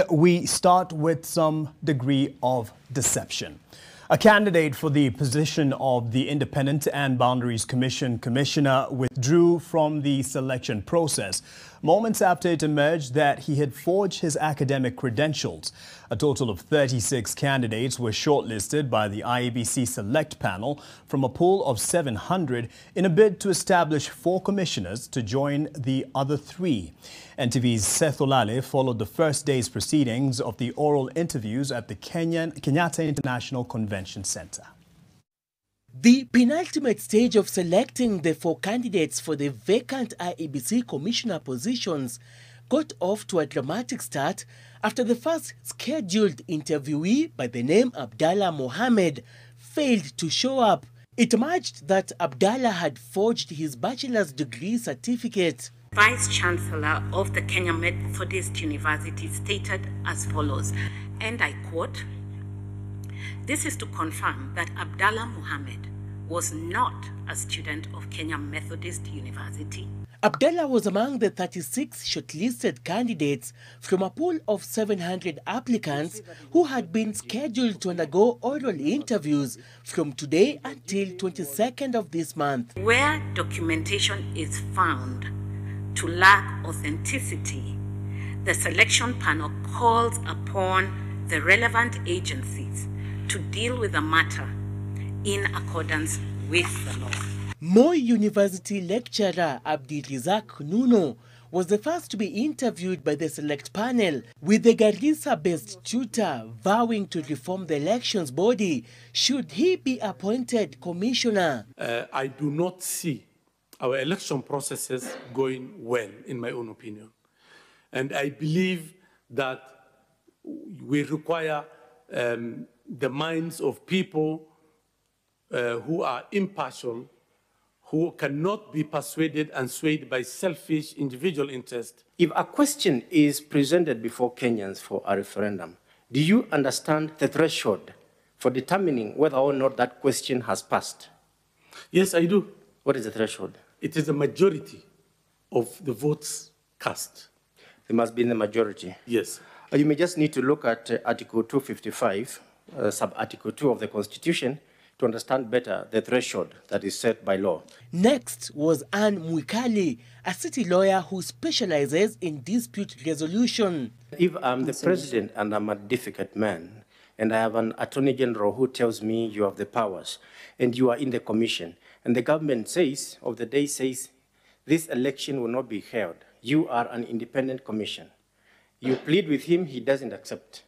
We start with some degree of deception. A candidate for the position of the Independent and Boundaries Commission commissioner withdrew from the selection process moments after it emerged that he had forged his academic credentials. A total of 36 candidates were shortlisted by the IEBC select panel from a pool of 700 in a bid to establish 4 commissioners to join the other 3. NTV's Seth Olale followed the first day's proceedings of the oral interviews at the Kenyatta International Convention Center. The penultimate stage of selecting the 4 candidates for the vacant IEBC commissioner positions got off to a dramatic start after the first scheduled interviewee by the name Abdallah Mohammed failed to show up. It emerged that Abdallah had forged his bachelor's degree certificate. Vice Chancellor of the Kenya Methodist University stated as follows, and I quote, "This is to confirm that Abdallah Mohammed was not a student of Kenya Methodist University." Abdallah was among the 36 shortlisted candidates from a pool of 700 applicants who had been scheduled to undergo oral interviews from today until 22nd of this month. Where documentation is found to lack authenticity, the selection panel calls upon the relevant agencies to deal with the matter in accordance with the law. Moi University lecturer Abdirizak Nuno was the first to be interviewed by the select panel, with the Garissa-based tutor vowing to reform the elections body should he be appointed commissioner. I do not see our election processes going well, in my own opinion. And I believe that we require the minds of people who are impartial, who cannot be persuaded and swayed by selfish individual interest. If a question is presented before Kenyans for a referendum, do you understand the threshold for determining whether or not that question has passed? Yes, I do. What is the threshold? It is a majority of the votes cast. There must be in the majority. Yes. You may just need to look at Article 255, sub-Article 2 of the Constitution, to understand better the threshold that is set by law. Next was Anne Mwikali, a city lawyer who specializes in dispute resolution. If I'm the president and I'm a difficult man, and I have an attorney general who tells me you have the powers, and you are in the commission, and the government says, of the day says, this election will not be held. You are an independent commission. You plead with him, he doesn't accept.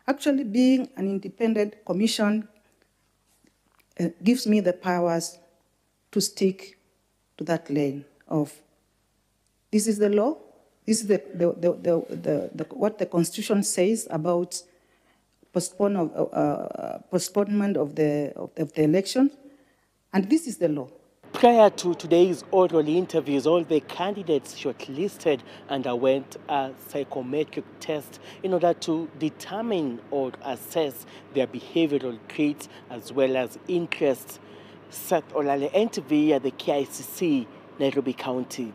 Actually, being an independent commission gives me the powers to stick to that lane of, this is the law, this is what the Constitution says about postponement of the election, and this is the law. Prior to today's oral interviews, all the candidates shortlisted underwent a psychometric test in order to determine or assess their behavioral traits as well as interests. Seth Olale, NTV at the KICC, Nairobi County.